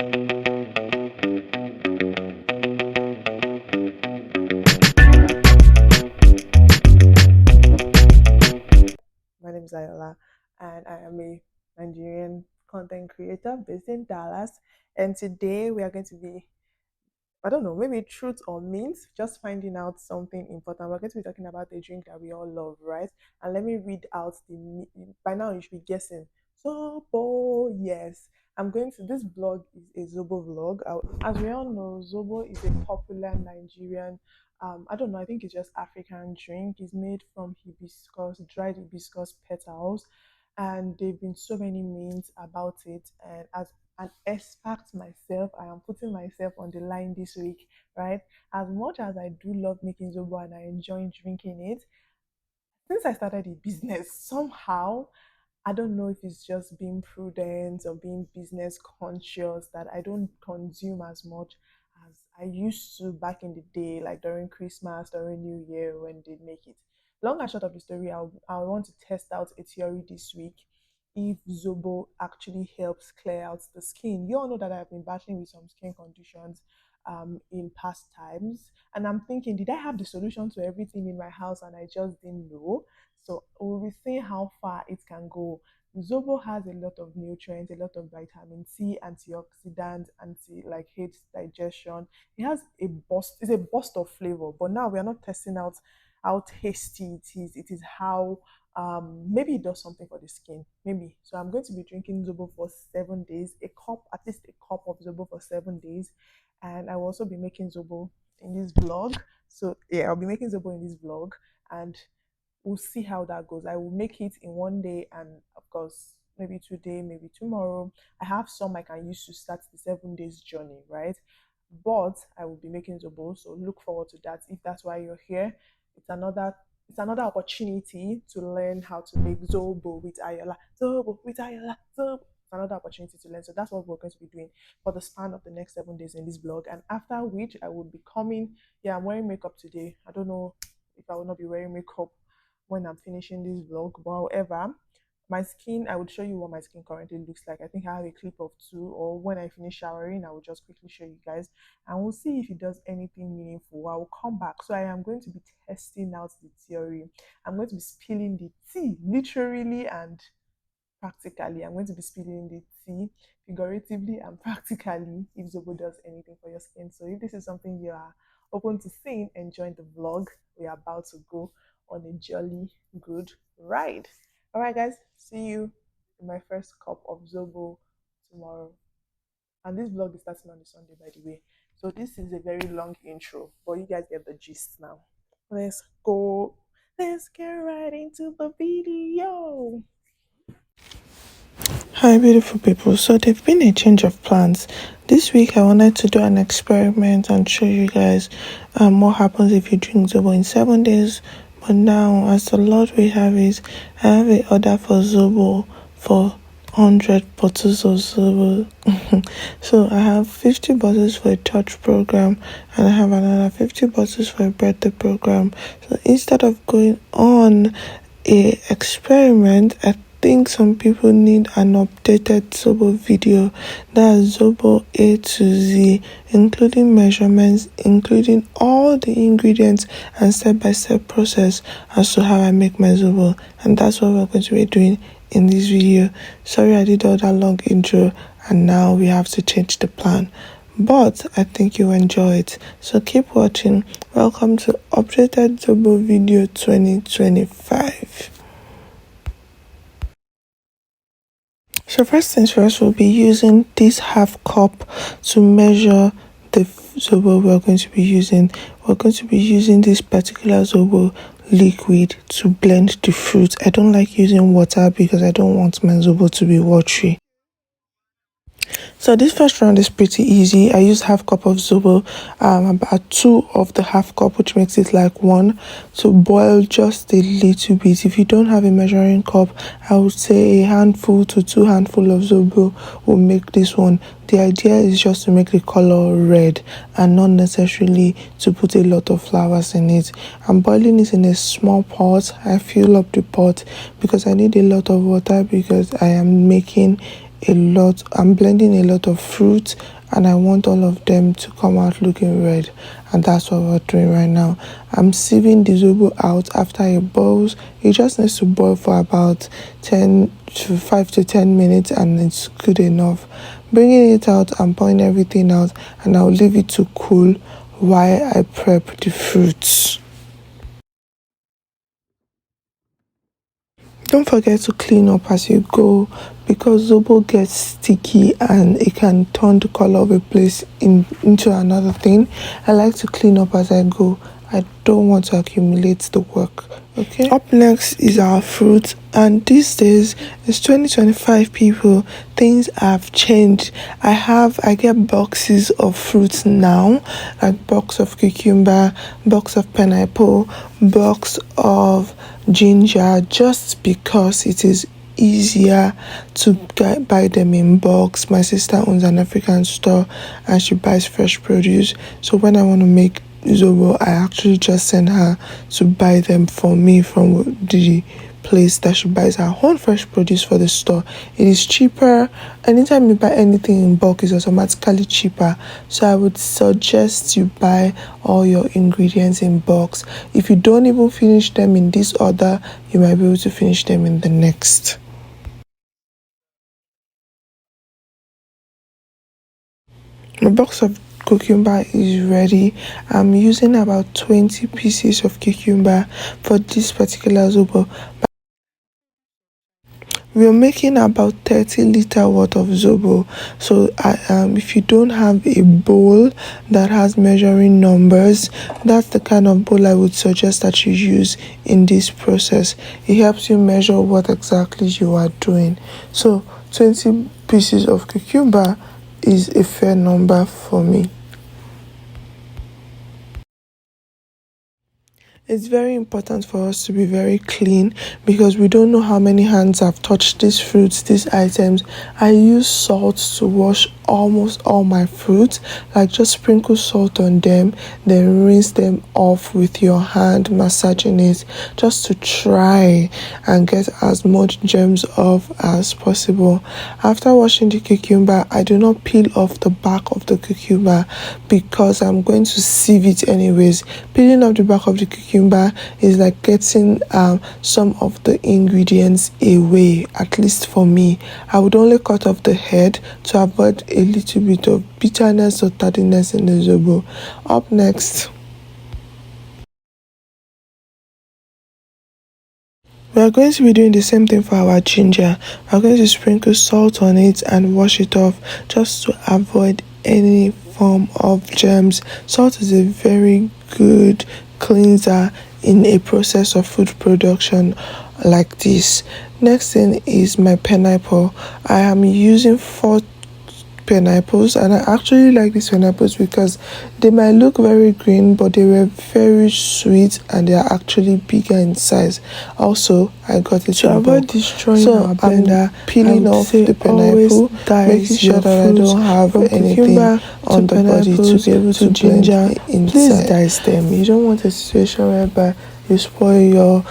My name is Ayoola, and I am a Nigerian content creator based in Dallas. And today we are going to be, I don't know, maybe truth or means, just finding out something important. We're going to be talking about a drink that we all love, right? And let me read out by now you should be guessing. Zobo, yes. I'm going to, this blog is a Zobo vlog. As we all know, Zobo is a popular Nigerian, I don't know, I think it's just African drink. It's made from hibiscus, dried hibiscus petals. And there have been so many memes about it. And as an expert myself, I am putting myself on the line this week, right? As much as I do love making Zobo and I enjoy drinking it, since I started a business, somehow I don't know if it's just being prudent or being business conscious that I don't consume as much as I used to back in the day, like during Christmas, during New Year when they make it. Long and short of the story, I want to test out a theory this week if Zobo actually helps clear out the skin. You all know that I've been battling with some skin conditions in past times, and I'm thinking, did I have the solution to everything in my house and I just didn't know? So we'll be seeing how far it can go. Zobo has a lot of nutrients, a lot of vitamin C, antioxidants, anti like aids digestion. It has a burst, it's a burst of flavor. But now we are not testing out how tasty it is. It is how maybe it does something for the skin. Maybe. So I'm going to be drinking Zobo for 7 days, a cup, at least a cup of Zobo for 7 days. And I will also be making Zobo in this vlog. So yeah, I'll be making Zobo in this vlog and we'll see how that goes. I will make it in one day and of course maybe today, maybe tomorrow. I have some I can use to start the 7 days journey, right? But I will be making Zobo, so look forward to that. If that's why you're here, it's another it's another opportunity to learn how to make Zobo with Ayoola. Zobo with Ayoola. Zobo. It's another opportunity to learn. So that's what we're going to be doing for the span of the next 7 days in this blog. And after which I will be coming. Yeah, I'm wearing makeup today. I don't know if I will not be wearing makeup when I'm finishing this vlog. But however, my skin, I would show you what my skin currently looks like. I think I have a clip of two, or when I finish showering, I will just quickly show you guys and we'll see if it does anything meaningful. I will come back. So I am going to be testing out the theory. I'm going to be spilling the tea, literally and practically. I'm going to be spilling the tea figuratively and practically if Zobo does anything for your skin. So if this is something you are open to seeing, enjoy the vlog. We are about to go on a jolly good ride. All right, guys, see you in my first cup of Zobo tomorrow. And this vlog is starting on the Sunday, by the way. So this is a very long intro, but you guys get the gist now. Let's go. Let's get right into the video. Hi, beautiful people. So, there've been a change of plans. This week, I wanted to do an experiment and show you guys what happens if you drink Zobo in 7 days. But now, as the Lord we have is, I have an order for Zobo for 100 bottles of Zobo. So, I have 50 bottles for a church program, and I have another 50 bottles for a birthday program. So, instead of going on a experiment, I think some people need an updated Zobo video. That's Zobo A to Z, including measurements, including all the ingredients and step-by-step process as to how I make my Zobo. And that's what we're going to be doing in this video. Sorry I did all that long intro and now we have to change the plan. But I think you enjoy it. So keep watching. Welcome to Updated Zobo Video 2025. So first things first, we'll be using this half cup to measure the Zobo we're going to be using. We're going to be using this particular Zobo liquid to blend the fruit. I don't like using water because I don't want my Zobo to be watery. So this first round is pretty easy. I use half cup of Zobo, about 2 of the half cup, which makes it like 1, to boil just a little bit. If you don't have a measuring cup, I would say a handful to 2 handful of Zobo will make this one. The idea is just to make the color red and not necessarily to put a lot of flowers in it. I'm boiling it in a small pot. I fill up the pot because I need a lot of water because I am making a lot. I'm blending a lot of fruit, and I want all of them to come out looking red. And that's what we're doing right now. I'm sieving the zobo out after it boils. It just needs to boil for about 10 to 5 to 10 minutes, and it's good enough. Bringing it out, I'm pouring everything out, and I'll leave it to cool while I prep the fruits. Don't forget to clean up as you go, because zobo gets sticky and it can turn the color of a place into another thing. I like to clean up as I go. I don't want to accumulate the work. Okay. Up next is our fruit, and these days it's 2025 people. Things have changed. I get boxes of fruits now, like box of cucumber, box of pineapple, box of ginger, just because it is easier to buy them in bulks. My sister owns an African store and she buys fresh produce. So when I want to make Zobo, I actually just send her to buy them for me from the place that she buys her own fresh produce for the store. It is cheaper. Anytime you buy anything in bulk, it's automatically cheaper. So I would suggest you buy all your ingredients in bulks. If you don't even finish them in this order, you might be able to finish them in the next. My box of cucumber is ready. I'm using about 20 pieces of cucumber for this particular zobo. We're making about 30 litre worth of zobo. So if you don't have a bowl that has measuring numbers, that's the kind of bowl I would suggest that you use in this process. It helps you measure what exactly you are doing. So 20 pieces of cucumber is a fair number for me. It's very important for us to be very clean, because we don't know how many hands have touched these fruits, these items. I use salt to wash almost all my fruits, like just sprinkle salt on them, then rinse them off with your hand, massaging it, just to try and get as much germs off as possible. After washing the cucumber, I do not peel off the back of the cucumber because I'm going to sieve it anyways. Peeling off the back of the cucumber is like getting some of the ingredients away, at least for me. I would only cut off the head to avoid a little bit of bitterness or tardiness in the zobo. Up next, we are going to be doing the same thing for our ginger. We are going to sprinkle salt on it and wash it off, just to avoid any form of germs. Salt is a very good cleanser in a process of food production like this. Next thing is my pineapple. I am using 4 pineapples, and I actually like these pineapples because they might look very green, but they were very sweet and they are actually bigger in size. Also, I got it to avoid destroying our blender. I'm peeling off the pineapple, making sure that I don't have anything on the body to be able to ginger inside. Please dice them. You don't want a situation whereby you spoil your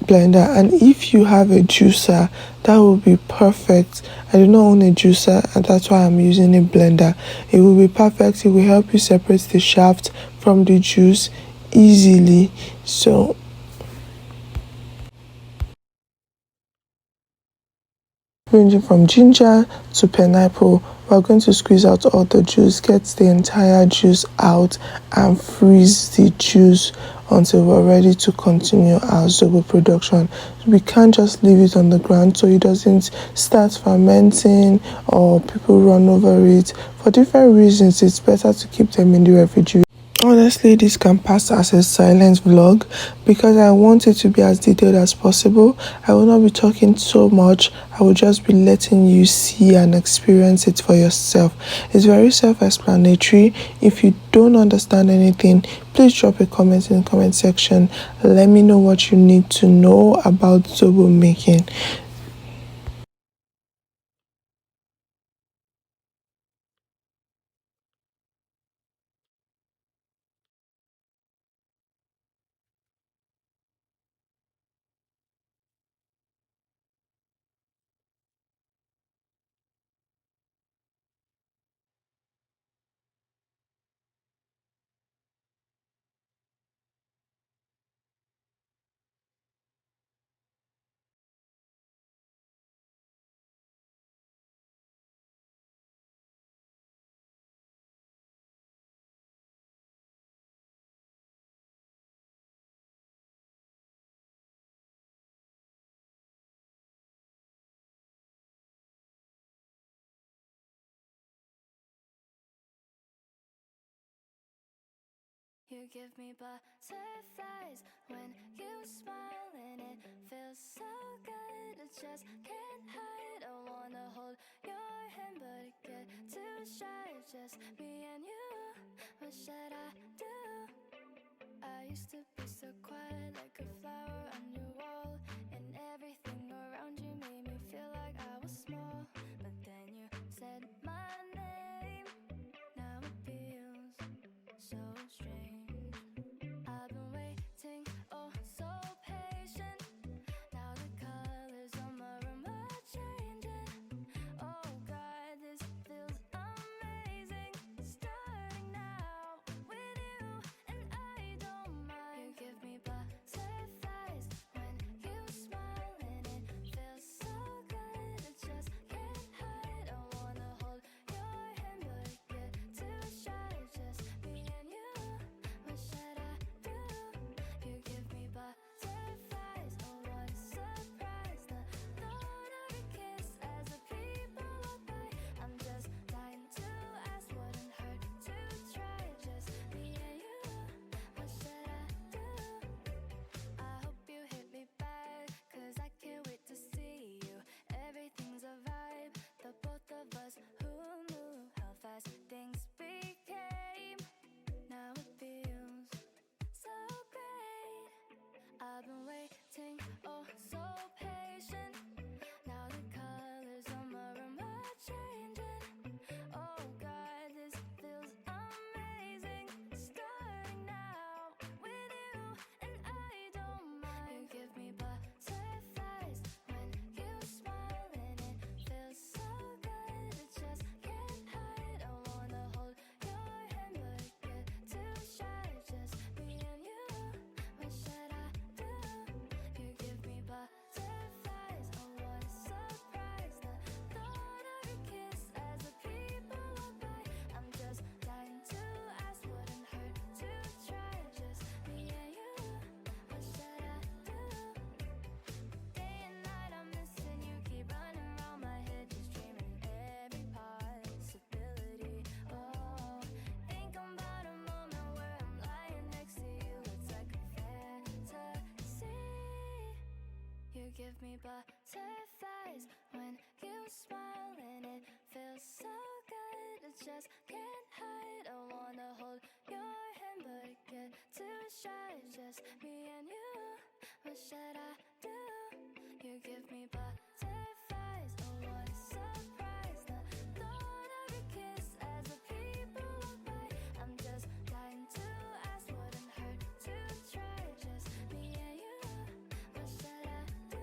blender. And if you have a juicer, that would be perfect. I do not own a juicer, and that's why I'm using a blender. It will be perfect. It will help you separate the shaft from the juice easily. So ranging from ginger to pineapple, we're going to squeeze out all the juice, get the entire juice out, and freeze the juice until we're ready to continue our zobo production. We can't just leave it on the ground so it doesn't start fermenting or people run over it. For different reasons, it's better to keep them in the refrigerator. Honestly, this can pass as a silent vlog because I want it to be as detailed as possible. I will not be talking so much. I will just be letting you see and experience it for yourself. It's very self-explanatory. If you don't understand anything, please drop a comment in the comment section. Let me know what you need to know about zobo making. You give me butterflies when you smile, and it feels so good. I just can't hide. I wanna hold your hand, but I get too shy. Just me and you. What should I do? I used to be so quiet, like a flower on your wall, and everything around you made me feel like I was small. But then you said my name. Now it feels so strange. I've been waiting, oh so patient. Now the colors on my room are changing. Oh God, this feels amazing. Starting now with you, and I don't mind. You give me butterflies when you smile, and it feels so good. I just can't hide. I wanna hold your hand, but I get too shy. Just me and you. What should I do? You give me butterflies. Oh, what a surprise. The thought of a kiss as the people walk by. I'm just dying to ask, wouldn't hurt to try. Just me and you. What should I do? I hope you hit me back, 'cause I can't wait to see you. Everything's a vibe, the both of us. Who knew how fast things became? Now it feels so great. I've been waiting, oh so patient. Now the colors on my room are changing. Oh God, this feels amazing. Starting now with you, and I don't mind. You give me butterflies when you smile, and it feels so good. I just can't hide. I wanna hold your hand, but I get too shy. Just me and you. What should I do? You give me butterflies. Oh, what a surprise. The thought of your kiss as the people walk by. I'm just dying to ask, wouldn't hurt to try. Just me and you. What should I do? Day and night I'm missing you. Keep running around my head, just dreaming every possibility. Oh, think about a moment where I'm lying next to you. It's like a fantasy. You give me butterflies when you smile, and it feels so good. I just can't hide. I wanna hold your hand, but I get too shy. Just me and you. What should I do? You give me butterflies. Oh, what a surprise. The thought of your kiss as the people walk by. I'm just dying to ask, wouldn't hurt to try. Just me and you. What should I do?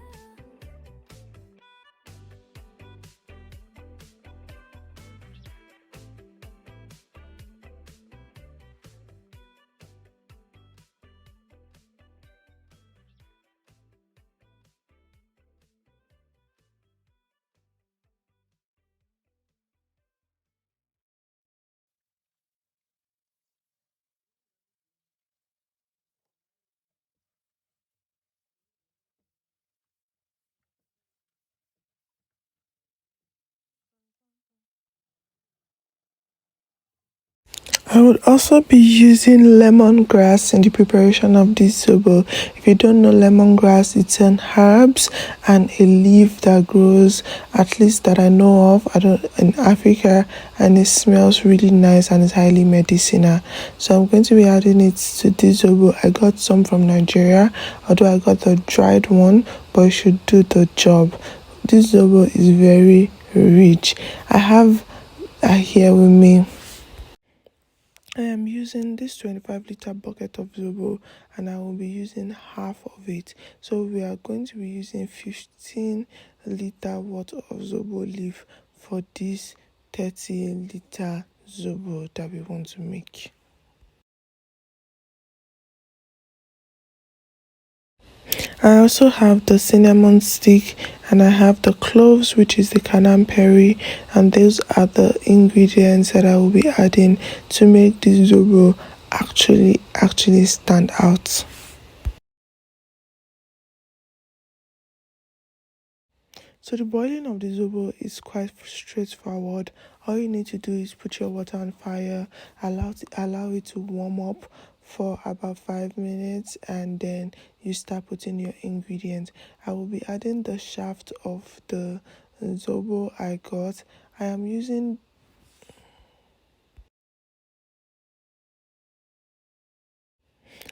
I would also be using lemongrass in the preparation of this zobo. If you don't know lemongrass, it's an herbs and a leaf that grows, at least that I know of, in Africa, and it smells really nice and is highly medicinal. So I'm going to be adding it to this zobo. I got some from Nigeria, although I got the dried one, but it should do the job. This zobo is very rich. I have here with me. I am using this 25-liter bucket of Zobo, and I will be using half of it. So we are going to be using 15-liter worth of Zobo leaf for this 30-liter Zobo that we want to make. I also have the cinnamon stick, and I have the cloves, which is the canamperry, and those are the ingredients that I will be adding to make this zobo actually stand out. So the boiling of the zobo is quite straightforward. All you need to do is put your water on fire, allow it to warm up for about 5 minutes, and then you start putting your ingredients. I will be adding the shaft of the Zobo I got. I am using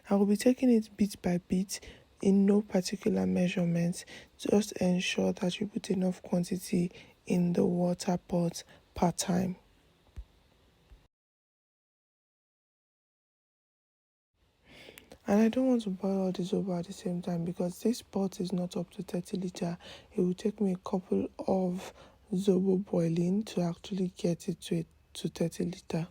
I will be taking it bit by bit in no particular measurement. Just ensure that you put enough quantity in the water pot per time. And I don't want to boil all this over at the same time because this pot is not up to 30 litre. It will take me a couple of Zobo boiling to actually get it to 30 litre.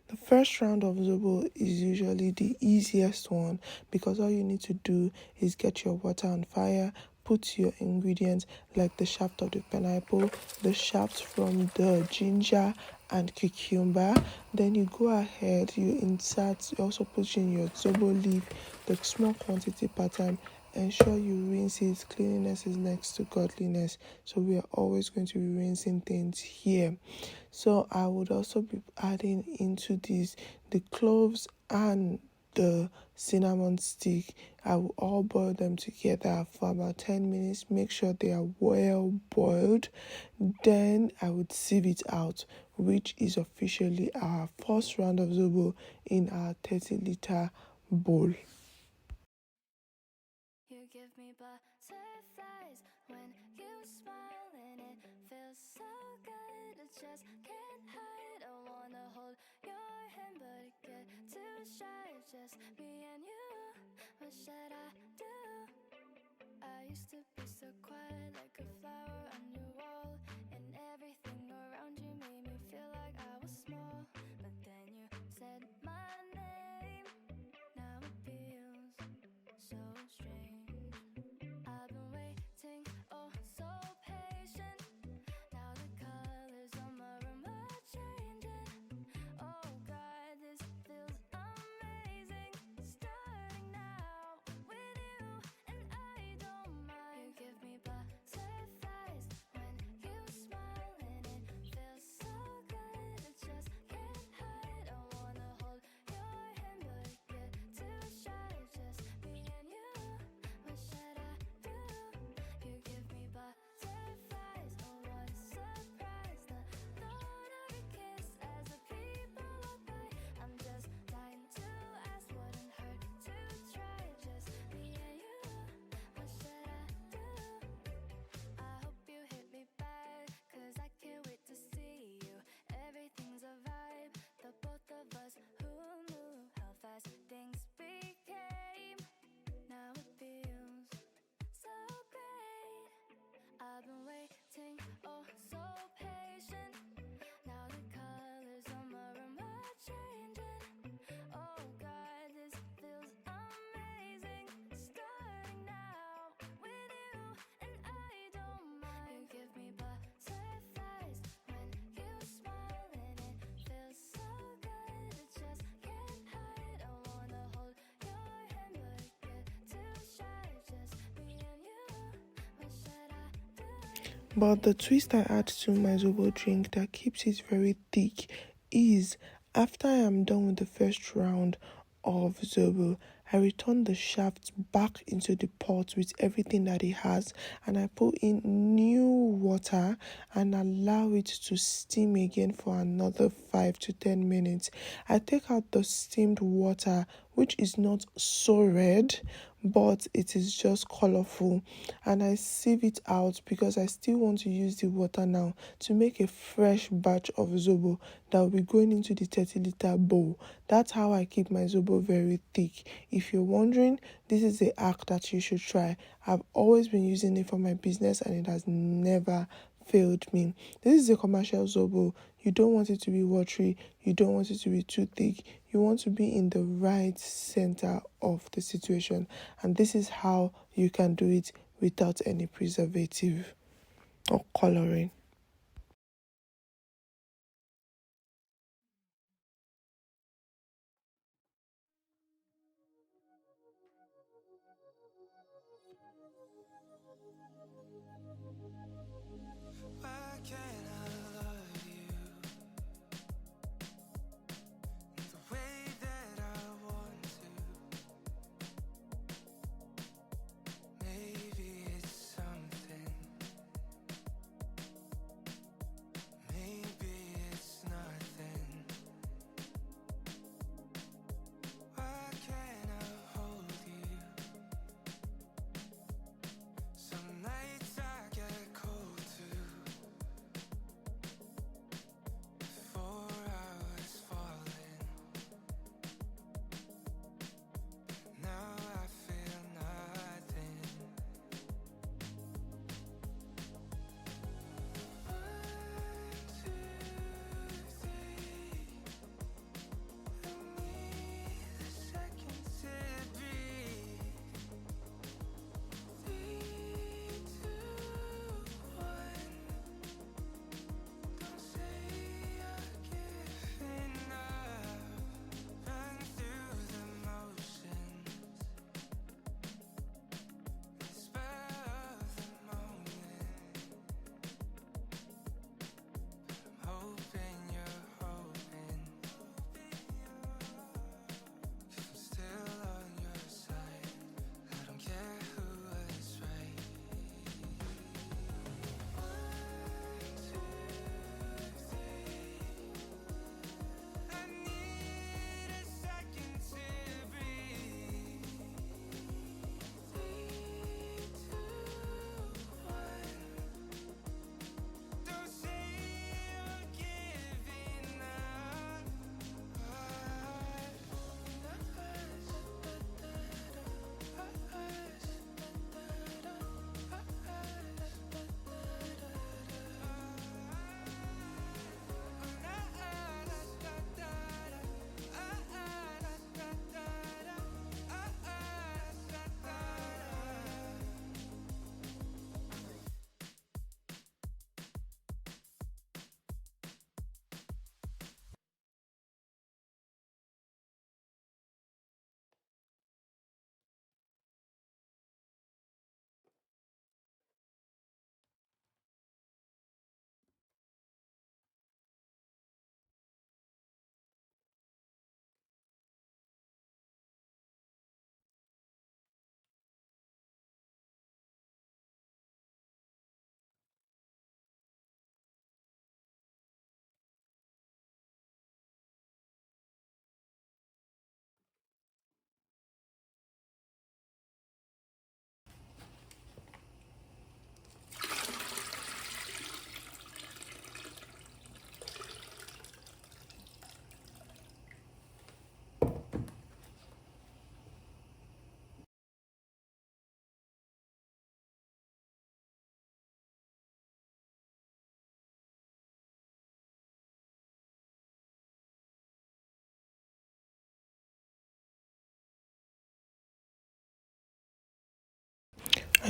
The first round of Zobo is usually the easiest one because all you need to do is get your water on fire, put your ingredients like the shaft of the pineapple, the shaft from the ginger and cucumber. Then you go ahead, you also put in your Zobo leaf, the small quantity per time. Ensure you rinse it. Cleanliness is next to godliness. So we are always going to be rinsing things here. So I would also be adding into this the cloves and the cinnamon stick. I will all boil them together for about 10 minutes. Make sure they are well boiled. Then I would sieve it out, which is officially our first round of Zobo in our 30-litre bowl. You give me butterflies when you smile, and it feels so good. I just can't hide. I wanna hold your hand, but it get too shy. Just me and you. What should I do? I used to be so quiet, like a flower on your wall, and everything around you made me feel like I was small. But then you said my name. Now it feels so strange. I've been waiting, oh so patient. Now the colors on my room are changing. Oh God, this feels amazing. Starting now with you, and I don't mind. You give me butterflies when you smile, and it feels so good. I just can't hide. I wanna hold your hand, but it get too shy. Just me and you. What should I do? You give me butterflies. Oh, what a surprise. The thought of a kiss as the people walk by. I'm just dying to ask, wouldn't hurt to try. Just me and you. What should I do? I hope you hit me back, 'cause I can't wait to see you. Everything's a vibe, the both of us. Who knew how fast things became? Now it feels so great. I've been waiting, oh so patient. Now the colors on my room are changing. Oh God, this feels amazing. Starting now with you, and I don't mind. You give me butterflies when you smile, and it feels so good. I just can't hide. I wanna hold your hand, but it get too shy. Just me and you. What should I do? But the twist I add to my Zobo drink that keeps it very thick is after I am done with the first round of Zobo, I return the shaft back into the pot with everything that it has, and I put in new water and allow it to steam again for another 5 to 10 minutes. I take out the steamed water, which is not so red, but it is just colorful, and I sieve it out because I still want to use the water now to make a fresh batch of Zobo that will be going into the 30-litre bowl. That's how I keep my Zobo very thick. If you're wondering, this is a hack that you should try. I've always been using it for my business and it has never failed me. This is a commercial Zobo. You don't want it to be watery, you don't want it to be too thick, you want to be in the right center of the situation, and this is how you can do it without any preservative or coloring.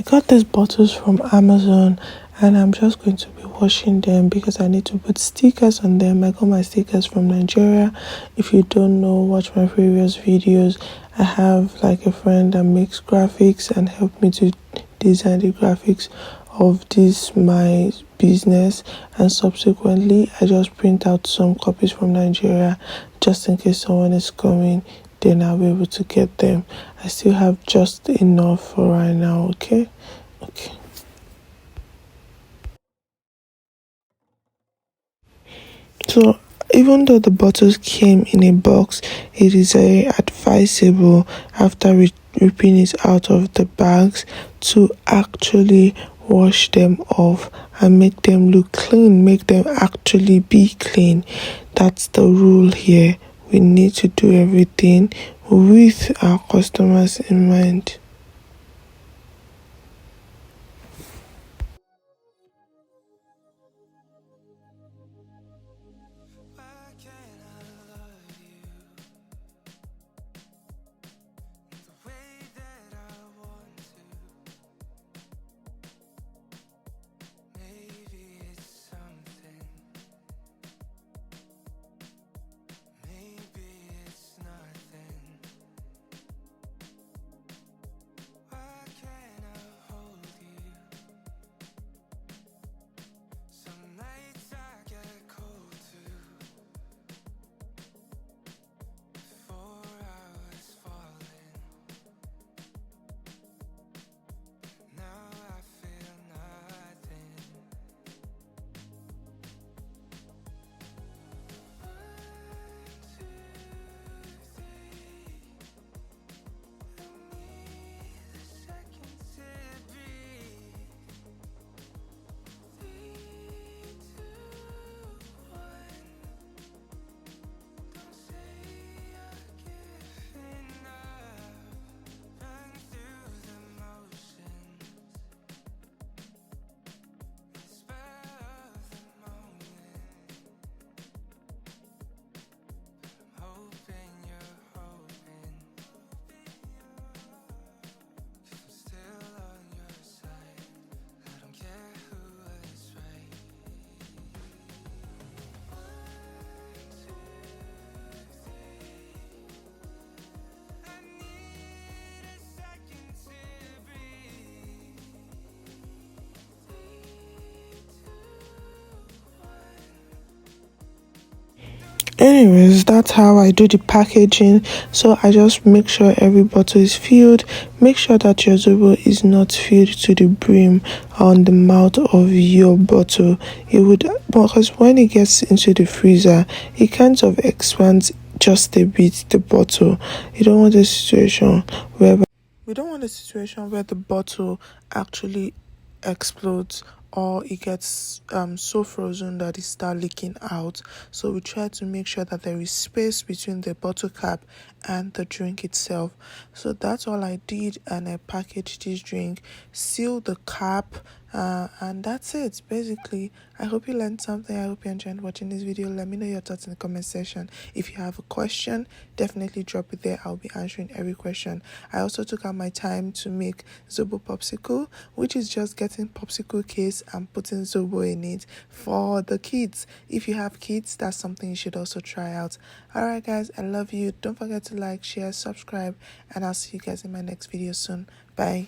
I got these bottles from Amazon and I'm just going to be washing them because I need to put stickers on them. I got my stickers from Nigeria. If you don't know, watch my previous videos. I have like a friend that makes graphics and helped me to design the graphics of this my business, and subsequently I just print out some copies from Nigeria just in case someone is coming, then I'll be able to get them. I still have just enough for right now. Okay. So even though the bottles came in a box, it is very advisable after ripping it out of the bags to actually wash them off and make them look clean, make them actually be clean. That's the rule here. We need to do everything with our customers in mind. Why can't I love you the way that I want to? Maybe it's something, maybe it's nothing. Why can't I hold you? Some nights I get cold too. 4 hours falling. Now I feel nothing. 1, 2, 3. I need a second to breathe. 3, 2, 1. Don't say you're giving up. Run through the motions. The spur of the moment. I'm hoping you're hoping. 'Cause I'm still on your side. I don't care who was right. 1, 2, 3. I need a second to breathe. 3, 2, 1. Anyways, that's how I do the packaging. So I just make sure every bottle is filled. Make sure that your Zobo is not filled to the brim on the mouth of your bottle. It would, because when it gets into the freezer, it kind of expands just a bit the bottle. You don't want a situation where the bottle actually explodes or it gets so frozen that it start leaking out. So we try to make sure that there is space between the bottle cap and the drink itself. So that's all I did, and I packaged this drink, sealed the cap, and that's it basically. I hope you learned something. I hope you enjoyed watching this video. Let me know your thoughts in the comment section. If you have a question, definitely drop it there. I'll be answering every question. I also took out my time to make Zobo popsicle, which is just getting popsicle case and putting Zobo in it for the kids. If you have kids, that's something you should also try out. Alright guys, I love you. Don't forget to like, share, subscribe, and I'll see you guys in my next video soon. Bye.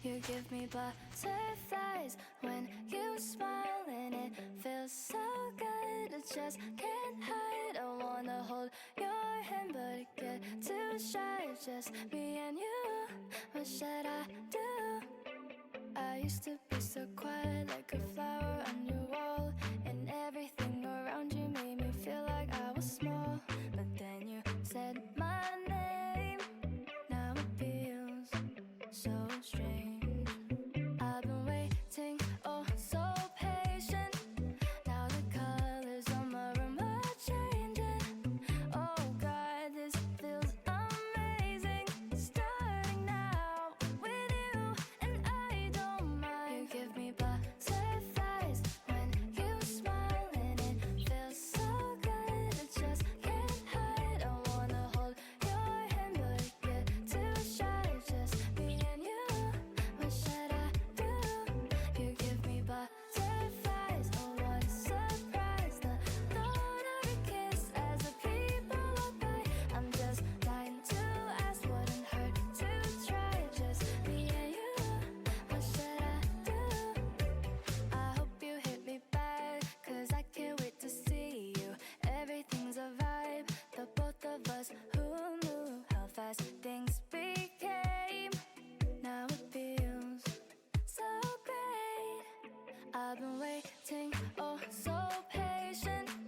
You give me butterflies when you smile, and it feels so good. I just can't hide. I wanna hold your hand, but I get too shy. Just me and you. What should I do? I used to be so quiet, like a flower on your wall, and everything around you made me feel like I was small. But then you said my name. Now it feels so strange. I've been waiting, oh so patient. Now the colors on my room are changing. Oh God, this feels amazing. Starting now with you, and I don't mind. You give me butterflies waiting, oh so patient.